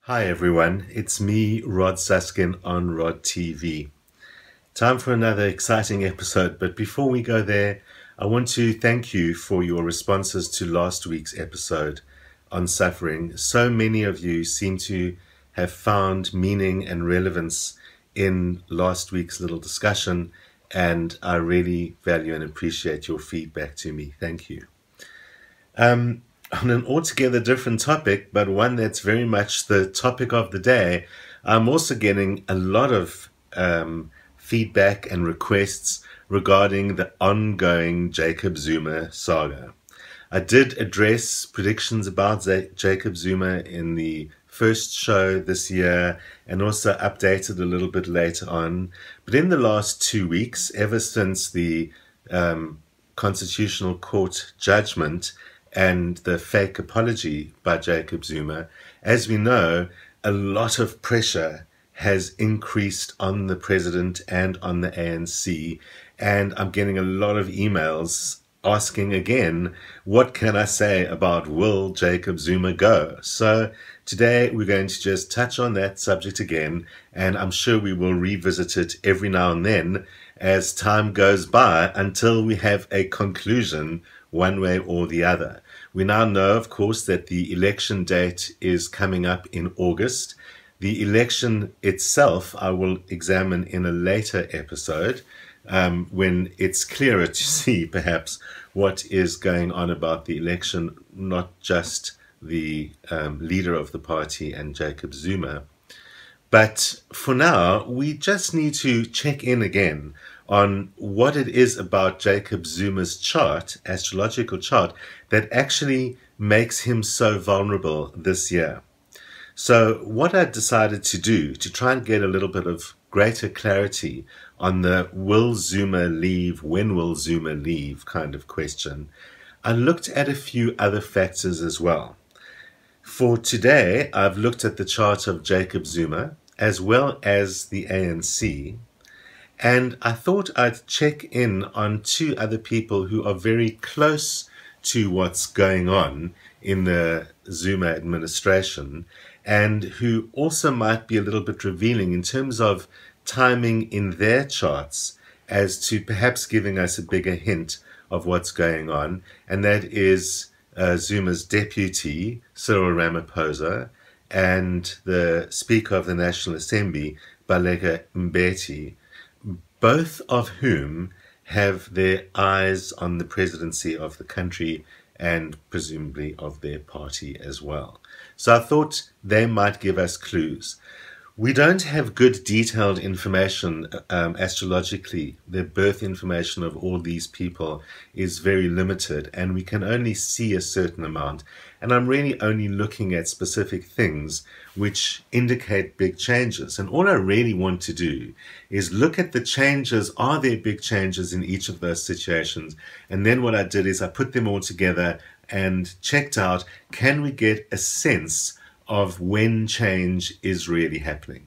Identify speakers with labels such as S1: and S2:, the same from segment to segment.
S1: Hi everyone, it's me, Rod Suskin on Rod TV. Time for another exciting episode, but before we go there, I want to thank you for your responses to last week's episode on suffering. So many of you seem to have found meaning and relevance in last week's little discussion, and I really value and appreciate your feedback to me. Thank you. On an altogether different topic, but one that's very much the topic of the day, I'm also getting a lot of feedback and requests regarding the ongoing Jacob Zuma saga. I did address predictions about Jacob Zuma in the first show this year and also updated a little bit later on. But in the last 2 weeks, ever since the Constitutional Court judgment and the fake apology by Jacob Zuma, as we know, a lot of pressure has increased on the president and on the ANC, and I'm getting a lot of emails asking again, what can I say about will Jacob Zuma go? So today we're going to just touch on that subject again, and I'm sure we will revisit it every now and then as time goes by until we have a conclusion one way or the other. We now know, of course, that the election date is coming up in August. The election itself I will examine in a later episode when it's clearer to see perhaps what is going on about the election, not just the leader of the party and Jacob Zuma. But for now, we just need to check in again on what it is about Jacob Zuma's chart, astrological chart, that actually makes him so vulnerable this year. So what I decided to do to try and get a little bit of greater clarity on the will Zuma leave, when will Zuma leave kind of question, I looked at a few other factors as well. For today, I've looked at the chart of Jacob Zuma as well as the ANC, and I thought I'd check in on two other people who are very close to what's going on in the Zuma administration and who also might be a little bit revealing in terms of timing in their charts as to perhaps giving us a bigger hint of what's going on, and that is Zuma's deputy, Cyril Ramaphosa, and the Speaker of the National Assembly, Baleka Mbete, both of whom have their eyes on the presidency of the country and presumably of their party as well. So I thought they might give us clues. We don't have good detailed information astrologically. The birth information of all these people is very limited, and we can only see a certain amount. And I'm really only looking at specific things which indicate big changes. And all I really want to do is look at the changes. Are there big changes in each of those situations? And then what I did is I put them all together and checked out, can we get a sense of when change is really happening?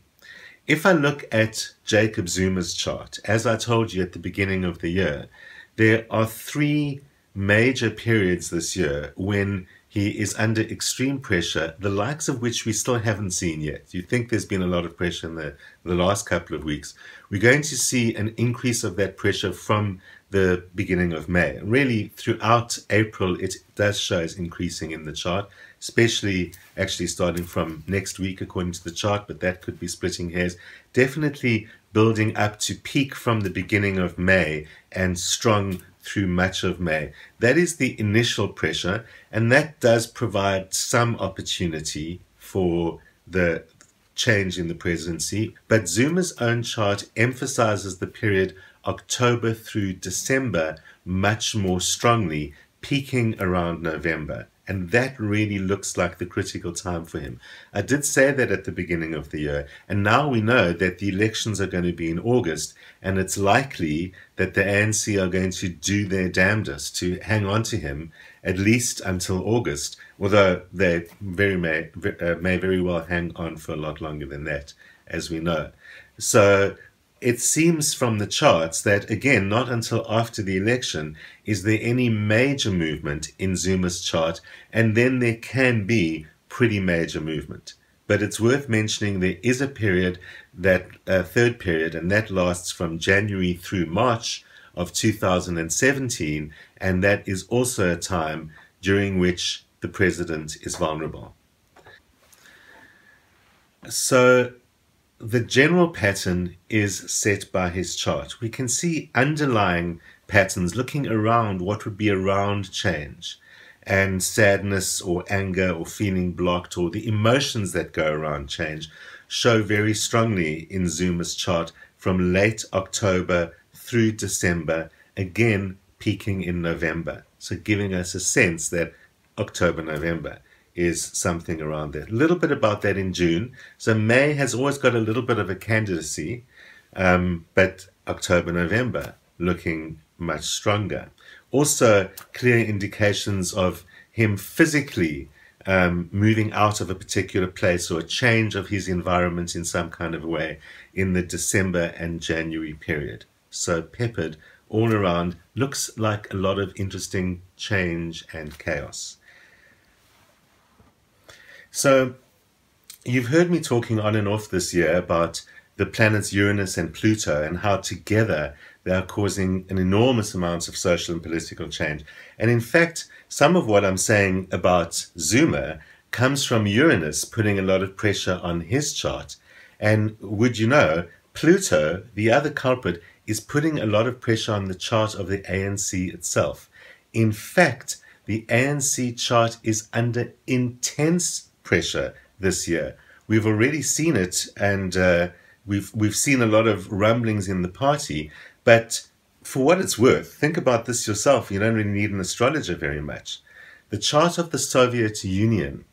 S1: If I look at Jacob Zuma's chart, as I told you at the beginning of the year, there are 3 major periods this year when he is under extreme pressure, the likes of which we still haven't seen yet. You think there's been a lot of pressure in the last couple of weeks. We're going to see an increase of that pressure from the beginning of May. Really, throughout April, it does show as increasing in the chart, especially actually starting from next week according to the chart, but that could be splitting hairs. Definitely building up to peak from the beginning of May and strong through much of May. That is the initial pressure, and that does provide some opportunity for the change in the presidency. But Zuma's own chart emphasizes the period October through December much more strongly, peaking around November. And that really looks like the critical time for him. I did say that at the beginning of the year, and now we know that the elections are going to be in August, and it's likely that the ANC are going to do their damnedest to hang on to him at least until August, although they may very well hang on for a lot longer than that, as we know. So it seems from the charts that, again, not until after the election is there any major movement in Zuma's chart, and then there can be pretty major movement. but it's worth mentioning there is a period, that third period, and that lasts from January through March of 2017, and that is also a time during which the president is vulnerable. So the general pattern is set by his chart. We can see underlying patterns looking around what would be around change, and sadness or anger or feeling blocked or the emotions that go around change show very strongly in Zuma's chart from late October through December, again peaking in November. So giving us a sense that October, November is something around there. A little bit about that in June. So May has always got a little bit of a candidacy, but October, November looking much stronger. Also, clear indications of him physically moving out of a particular place or a change of his environment in some kind of way in the December and January period. So peppered all around, looks like a lot of interesting change and chaos. So you've heard me talking on and off this year about the planets Uranus and Pluto and how together they are causing an enormous amount of social and political change. And in fact, some of what I'm saying about Zuma comes from Uranus putting a lot of pressure on his chart. And would you know, Pluto, the other culprit, is putting a lot of pressure on the chart of the ANC itself. In fact, the ANC chart is under intense pressure this year. We've already seen it, and we've seen a lot of rumblings in the party. But for what it's worth, think about this yourself. You don't really need an astrologer very much. The chart of the Soviet Union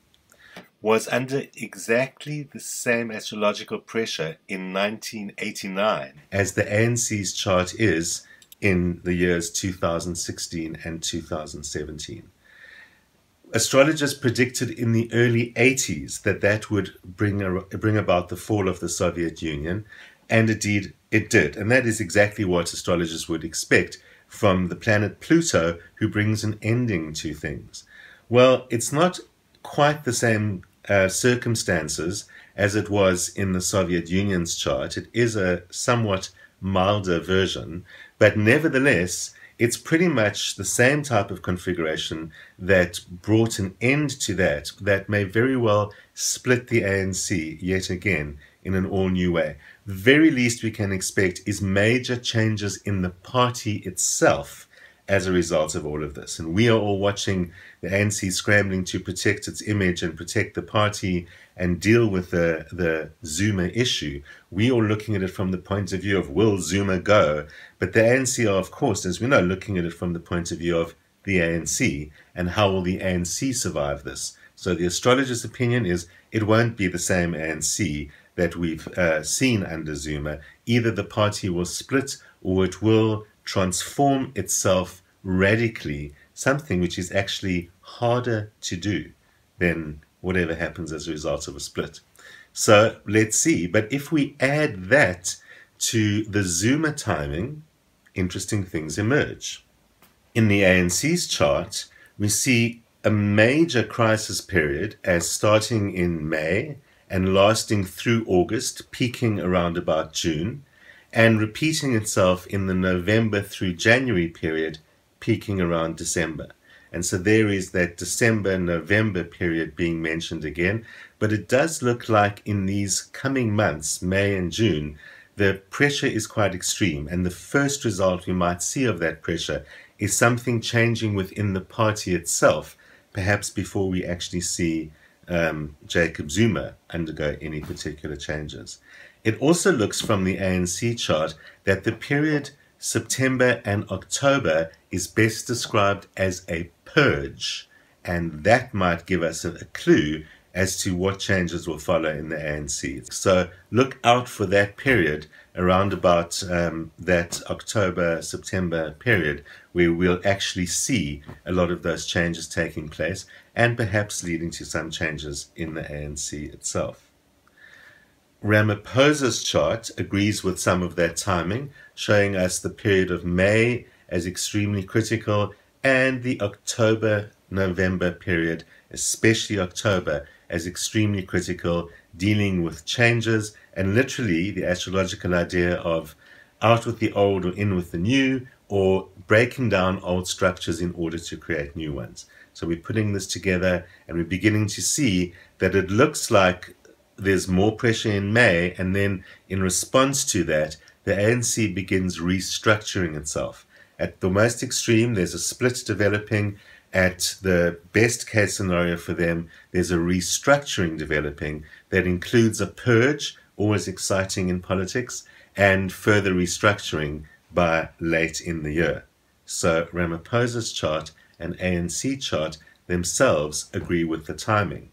S1: was under exactly the same astrological pressure in 1989 as the ANC's chart is in the years 2016 and 2017. Astrologers predicted in the early 80s that that would bring about the fall of the Soviet Union, and indeed it did. And that is exactly what astrologers would expect from the planet Pluto, who brings an ending to things. Well, it's not quite the same circumstances as it was in the Soviet Union's chart. It is a somewhat milder version, but nevertheless, it's pretty much the same type of configuration that brought an end to that may very well split the ANC yet again in an all-new way. The very least we can expect is major changes in the party itself as a result of all of this. And we are all watching the ANC scrambling to protect its image and protect the party and deal with the Zuma issue. We are looking at it from the point of view of, will Zuma go? But the ANC are, of course, as we know, looking at it from the point of view of the ANC and how will the ANC survive this. So the astrologer's opinion is it won't be the same ANC that we've seen under Zuma. Either the party will split or it will transform itself radically, something which is actually harder to do than whatever happens as a result of a split. So let's see. But if we add that to the Zuma timing, interesting things emerge. In the ANC's chart, we see a major crisis period as starting in May and lasting through August, peaking around about June, and repeating itself in the November through January period, peaking around December. And so there is that December-November period being mentioned again, but it does look like in these coming months, May and June, the pressure is quite extreme, and the first result we might see of that pressure is something changing within the party itself, perhaps before we actually see Jacob Zuma undergo any particular changes. It also looks from the ANC chart that the period September and October is best described as a purge, and that might give us a clue as to what changes will follow in the ANC. So look out for that period around about that October-September period where we'll actually see a lot of those changes taking place and perhaps leading to some changes in the ANC itself. Ramaphosa's chart agrees with some of that timing, showing us the period of May as extremely critical and the October-November period, especially October, as extremely critical, dealing with changes, and literally the astrological idea of out with the old or in with the new, or breaking down old structures in order to create new ones. So we're putting this together, and we're beginning to see that it looks like there's more pressure in May, and then in response to that, the ANC begins restructuring itself. At the most extreme, there's a split developing. At the best case scenario for them, there's a restructuring developing that includes a purge, always exciting in politics, and further restructuring by late in the year. So Ramaphosa's chart and ANC chart themselves agree with the timing.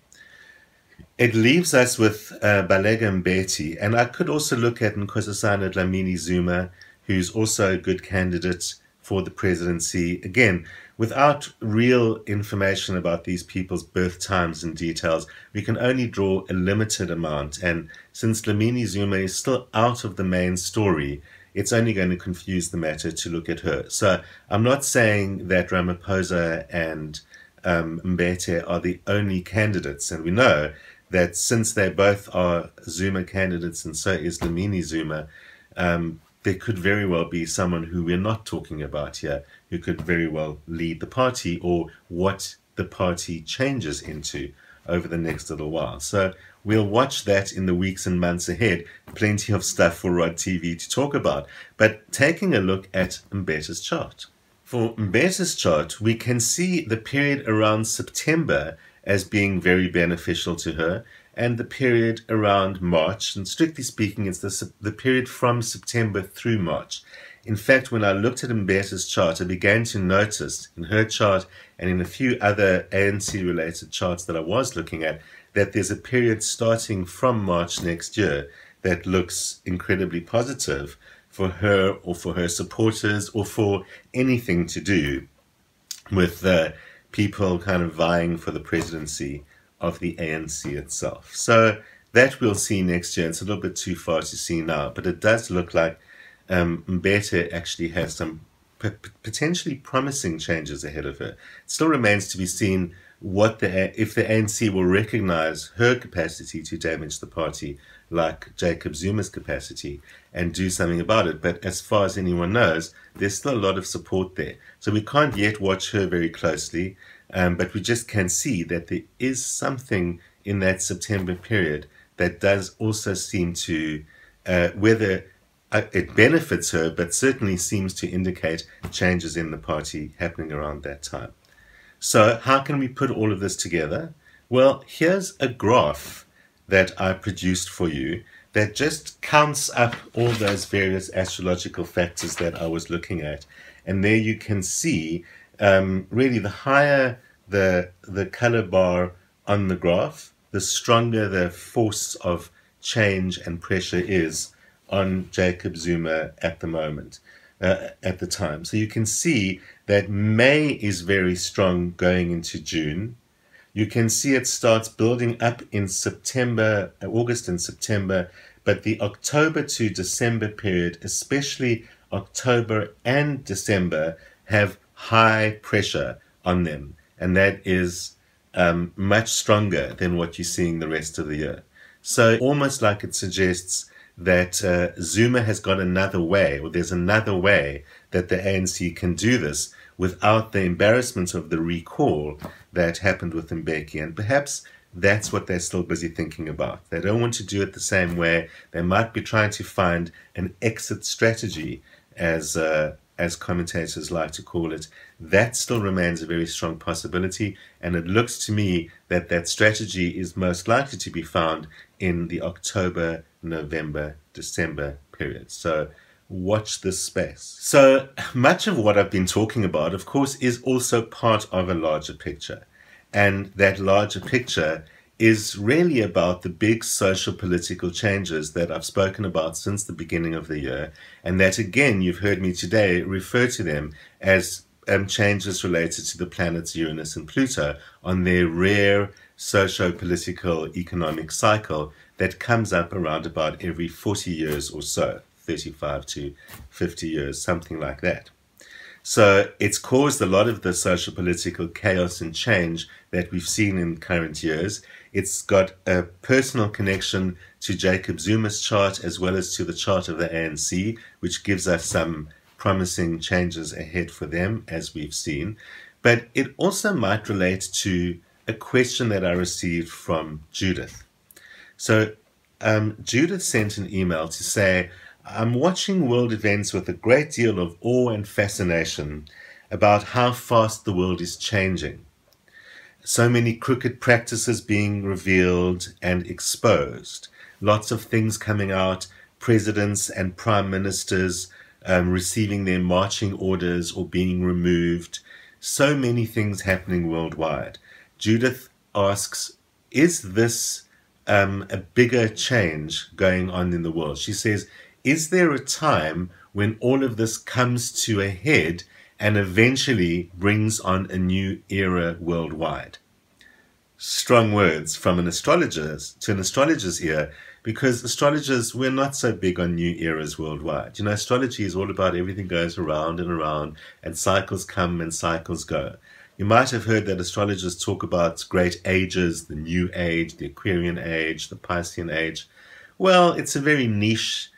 S1: It leaves us with Baleka Mbete, and I could also look at Nkosazana Dlamini Zuma, who's also a good candidate for the presidency. Again, without real information about these people's birth times and details, we can only draw a limited amount. And since Dlamini Zuma is still out of the main story, it's only going to confuse the matter to look at her. So I'm not saying that Ramaphosa and Mbete are the only candidates. And we know that since they both are Zuma candidates and so is Dlamini Zuma, there could very well be someone who we're not talking about here who could very well lead the party, or what the party changes into over the next little while. So we'll watch that in the weeks and months ahead. Plenty of stuff for Rod TV to talk about. But taking a look at Mbete's chart. For Mbete's chart, we can see the period around September as being very beneficial to her, and the period around March, and strictly speaking, it's the period from September through March. In fact, when I looked at Mbete's chart, I began to notice in her chart and in a few other ANC-related charts that I was looking at, that there's a period starting from March next year that looks incredibly positive for her or for her supporters or for anything to do with people kind of vying for the presidency of the ANC itself. So that we'll see next year. It's a little bit too far to see now, but it does look like Mbete actually has some potentially promising changes ahead of her. It still remains to be seen if the ANC will recognize her capacity to damage the party like Jacob Zuma's capacity and do something about it. But as far as anyone knows, there's still a lot of support there. So we can't yet watch her very closely, but we just can see that there is something in that September period that does also seem to, whether it benefits her, but certainly seems to indicate changes in the party happening around that time. So how can we put all of this together? Well, here's a graph that I produced for you that just counts up all those various astrological factors that I was looking at. And there you can see really the higher the color bar on the graph, the stronger the force of change and pressure is on Jacob Zuma at the moment, at the time. So you can see that May is very strong going into June. You can see it starts building up in September, August and September, but the October to December period, especially October and December, have high pressure on them. And that is much stronger than what you're seeing the rest of the year. So almost like it suggests that Zuma has got another way, or there's another way that the ANC can do this without the embarrassment of the recall that happened with Mbeki. And perhaps that's what they're still busy thinking about. They don't want to do it the same way. They might be trying to find an exit strategy, as commentators like to call it. That still remains a very strong possibility, and it looks to me that that strategy is most likely to be found in the October, November, December period. So watch this space. So much of what I've been talking about, of course, is also part of a larger picture. And that larger picture is really about the big social political changes that I've spoken about since the beginning of the year. And that, again, you've heard me today refer to them as changes related to the planets Uranus and Pluto on their rare socio-political economic cycle that comes up around about every 40 years or so, 35 to 50 years, something like that. So it's caused a lot of the social political chaos and change that we've seen in current years. It's got a personal connection to Jacob Zuma's chart as well as to the chart of the ANC, which gives us some promising changes ahead for them, as we've seen. But it also might relate to a question that I received from Judith. So Judith sent an email to say, I'm watching world events with a great deal of awe and fascination about how fast the world is changing. So many crooked practices being revealed and exposed. Lots of things coming out, presidents and prime ministers receiving their marching orders or being removed. So many things happening worldwide. Judith asks, is this a bigger change going on in the world? She says, is there a time when all of this comes to a head and eventually brings on a new era worldwide? Strong words from an astrologer's ear, because astrologers, we're not so big on new eras worldwide. You know, astrology is all about everything goes around and around, and cycles come and cycles go. You might have heard that astrologers talk about great ages, the New Age, the Aquarian Age, the Piscean Age. Well, it's a very niche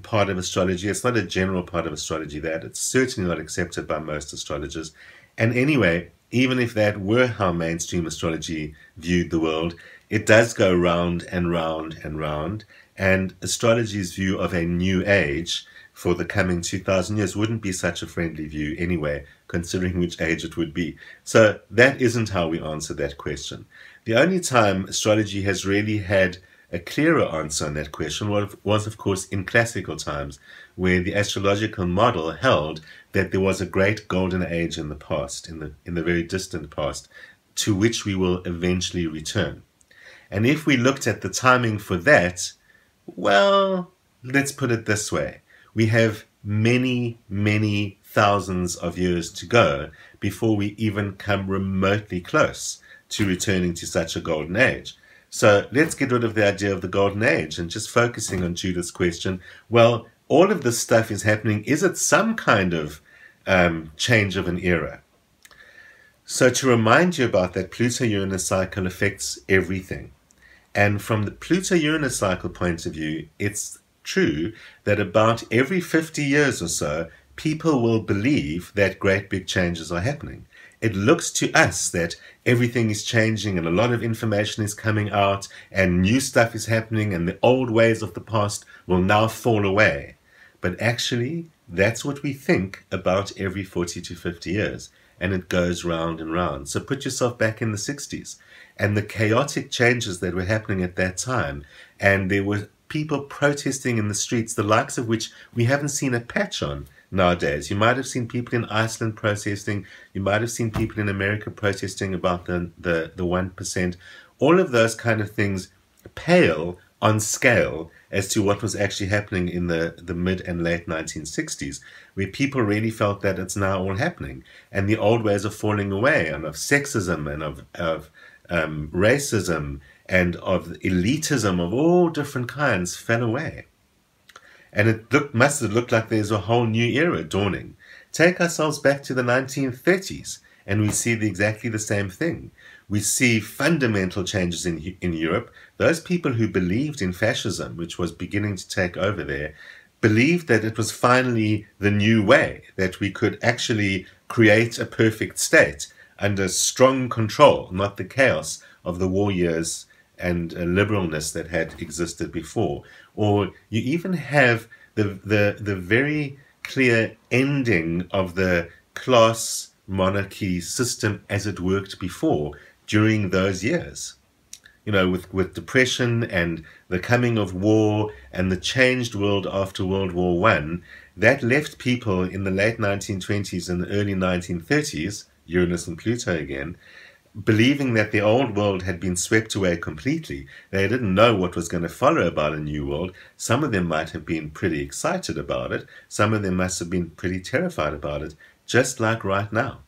S1: part of astrology. It's not a general part of astrology that. It's certainly not accepted by most astrologers. And anyway, even if that were how mainstream astrology viewed the world, it does go round and round and round. And astrology's view of a new age for the coming 2,000 years wouldn't be such a friendly view anyway, considering which age it would be. So that isn't how we answer that question. The only time astrology has really had a clearer answer on that question was, of course, in classical times, where the astrological model held that there was a great golden age in the past, in the very distant past, to which we will eventually return. And if we looked at the timing for that, well, let's put it this way. We have many, many thousands of years to go before we even come remotely close to returning to such a golden age. So let's get rid of the idea of the golden age and just focusing on Judith's question. Well, all of this stuff is happening. Is it some kind of change of an era? So to remind you about that, Pluto-Uranus cycle affects everything. And from the Pluto-Uranus cycle point of view, it's true that about every 50 years or so, people will believe that great big changes are happening. It looks to us that everything is changing and a lot of information is coming out and new stuff is happening and the old ways of the past will now fall away. But actually, that's what we think about every 40 to 50 years. And it goes round and round. So put yourself back in the 60s and the chaotic changes that were happening at that time. And there were people protesting in the streets, the likes of which we haven't seen a patch on nowadays. You might have seen people in Iceland protesting. You might have seen people in America protesting about the 1%. All of those kind of things pale on scale as to what was actually happening in the mid and late 1960s, where people really felt that it's now all happening. And the old ways are falling away, and of sexism and of racism and of elitism of all different kinds fell away. And it must have looked like there's a whole new era dawning. Take ourselves back to the 1930s, and we see exactly the same thing. We see fundamental changes in Europe. Those people who believed in fascism, which was beginning to take over there, believed that it was finally the new way, that we could actually create a perfect state under strong control, not the chaos of the war years and liberalness that had existed before. Or you even have the very clear ending of the class monarchy system as it worked before during those years. You know, with depression and the coming of war and the changed world after World War I, that left people in the late 1920s and the early 1930s, Uranus and Pluto again, believing that the old world had been swept away completely. They didn't know what was going to follow about a new world. Some of them might have been pretty excited about it. Some of them must have been pretty terrified about it, just like right now.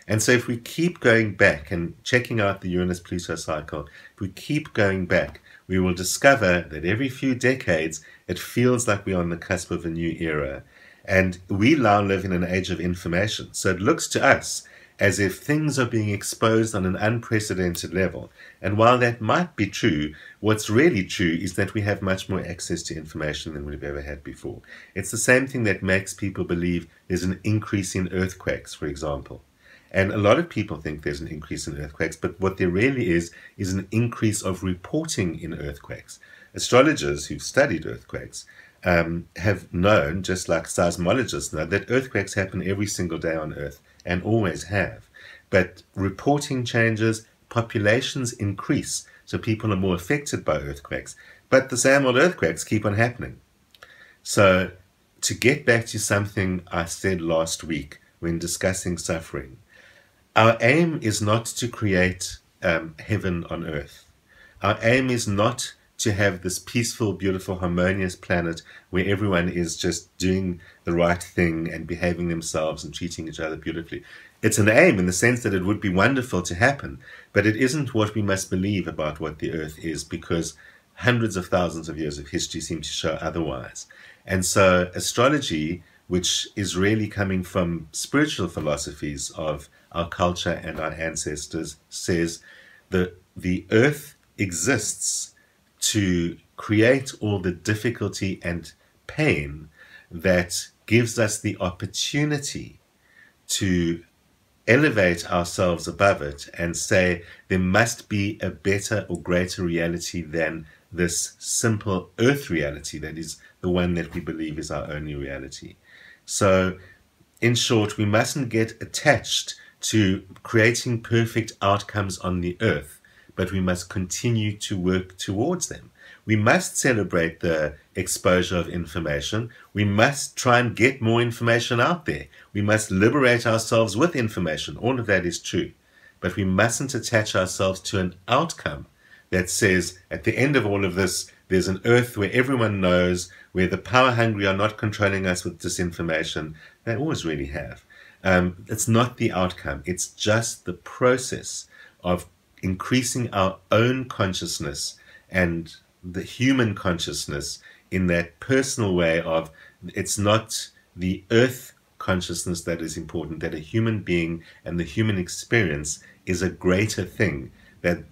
S1: And so if we keep going back and checking out the Uranus-Pluto cycle, if we keep going back, we will discover that every few decades, it feels like we're on the cusp of a new era. And we now live in an age of information. So it looks to us as if things are being exposed on an unprecedented level. And while that might be true, what's really true is that we have much more access to information than we've ever had before. It's the same thing that makes people believe there's an increase in earthquakes, for example. And a lot of people think there's an increase in earthquakes, but what there really is an increase of reporting in earthquakes. Astrologers who've studied earthquakes have known, just like seismologists know, that earthquakes happen every single day on Earth and always have. But reporting changes, populations increase, so people are more affected by earthquakes. But the same old earthquakes keep on happening. So to get back to something I said last week when discussing suffering, our aim is not to create heaven on earth. Our aim is not to have this peaceful, beautiful, harmonious planet where everyone is just doing the right thing and behaving themselves and treating each other beautifully. It's an aim in the sense that it would be wonderful to happen, but it isn't what we must believe about what the earth is, because hundreds of thousands of years of history seem to show otherwise. And so astrology, which is really coming from spiritual philosophies of our culture and our ancestors, says that the earth exists to create all the difficulty and pain that gives us the opportunity to elevate ourselves above it and say there must be a better or greater reality than this simple earth reality that is the one that we believe is our only reality. So, in short, we mustn't get attached to creating perfect outcomes on the earth, but we must continue to work towards them. We must celebrate the exposure of information. We must try and get more information out there. We must liberate ourselves with information. All of that is true. But we mustn't attach ourselves to an outcome that says, at the end of all of this, there's an earth where everyone knows, where the power hungry are not controlling us with disinformation. They always really have. It's not the outcome. It's just the process of increasing our own consciousness and the human consciousness in that personal way of, it's not the earth consciousness that is important, that a human being and the human experience is a greater thing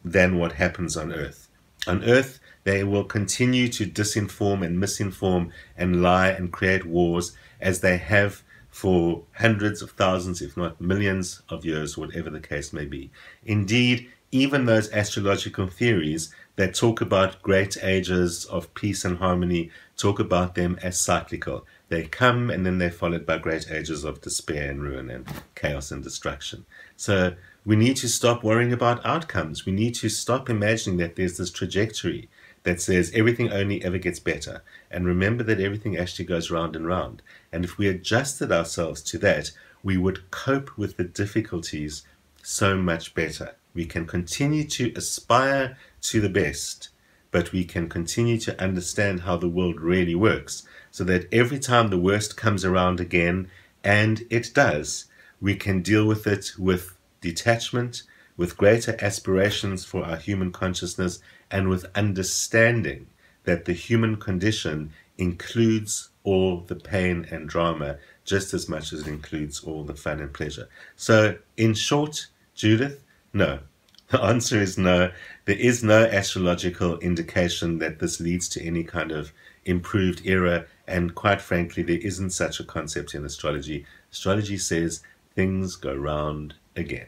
S1: than what happens on earth. On earth, they will continue to disinform and misinform and lie and create wars as they have for hundreds of thousands, if not millions of years, whatever the case may be. Indeed, even those astrological theories that talk about great ages of peace and harmony talk about them as cyclical. They come and then they're followed by great ages of despair and ruin and chaos and destruction. So we need to stop worrying about outcomes. We need to stop imagining that there's this trajectory that says everything only ever gets better. And remember that everything actually goes round and round. And if we adjusted ourselves to that, we would cope with the difficulties so much better. We can continue to aspire to the best, but we can continue to understand how the world really works, so that every time the worst comes around again, and it does, we can deal with it with detachment, with greater aspirations for our human consciousness, and with understanding that the human condition includes all the pain and drama just as much as it includes all the fun and pleasure. So, in short, Judith, no. The answer is no. There is no astrological indication that this leads to any kind of improved era, and quite frankly, there isn't such a concept in astrology. Astrology says things go round again.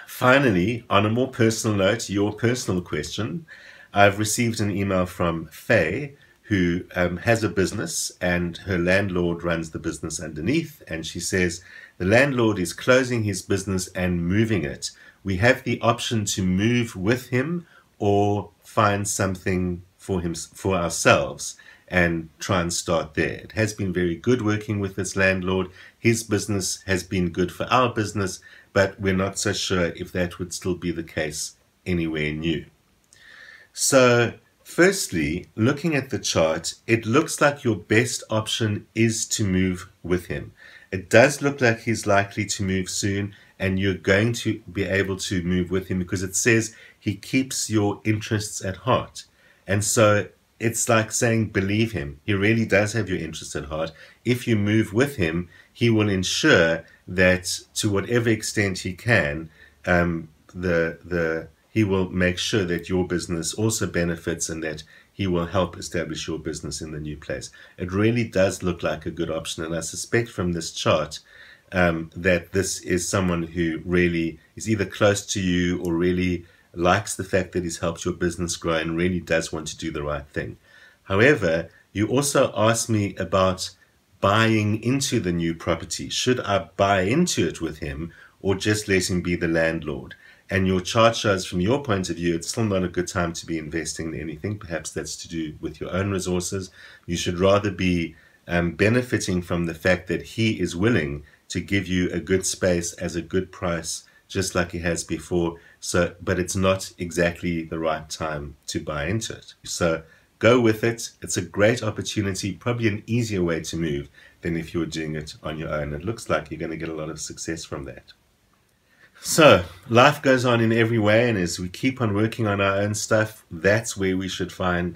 S1: Finally, on a more personal note, your personal question, I've received an email from Faye, who has a business, and her landlord runs the business underneath, and she says the landlord is closing his business and moving it. We have the option to move with him or find something for ourselves and try and start there. It has been very good working with this landlord. His business has been good for our business, but we're not so sure if that would still be the case anywhere new. So, firstly, looking at the chart, it looks like your best option is to move with him. It does look like he's likely to move soon, and you're going to be able to move with him because it says he keeps your interests at heart. And so it's like saying, believe him. He really does have your interest at heart. If you move with him, he will ensure that to whatever extent he can, he will make sure that your business also benefits and that he will help establish your business in the new place. It really does look like a good option, and I suspect from this chart that this is someone who really is either close to you or really likes the fact that he's helped your business grow and really does want to do the right thing. However, you also asked me about buying into the new property. Should I buy into it with him or just let him be the landlord? And your chart shows from your point of view, it's still not a good time to be investing in anything. Perhaps that's to do with your own resources. You should rather be benefiting from the fact that he is willing to give you a good space as a good price, just like he has before. But it's not exactly the right time to buy into it. So go with it. It's a great opportunity, probably an easier way to move than if you were doing it on your own. It looks like you're going to get a lot of success from that. So life goes on in every way, and as we keep on working on our own stuff, that's where we should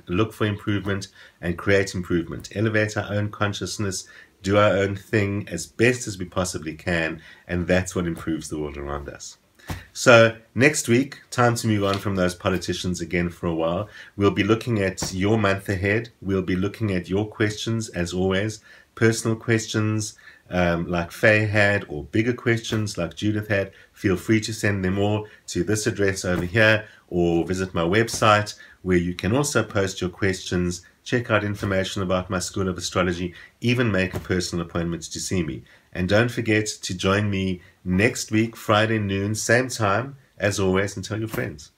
S1: look for improvement and create improvement, elevate our own consciousness, do our own thing as best as we possibly can, and that's what improves the world around us. So next week, time to move on from those politicians again for a while. We'll be looking at your month ahead. We'll be looking at your questions, as always, personal questions, like Faye had, or bigger questions like Judith had. Feel free to send them all to this address over here, or visit my website where you can also post your questions, check out information about my School of Astrology, even make a personal appointment to see me. And don't forget to join me next week, Friday noon, same time, as always, and tell your friends.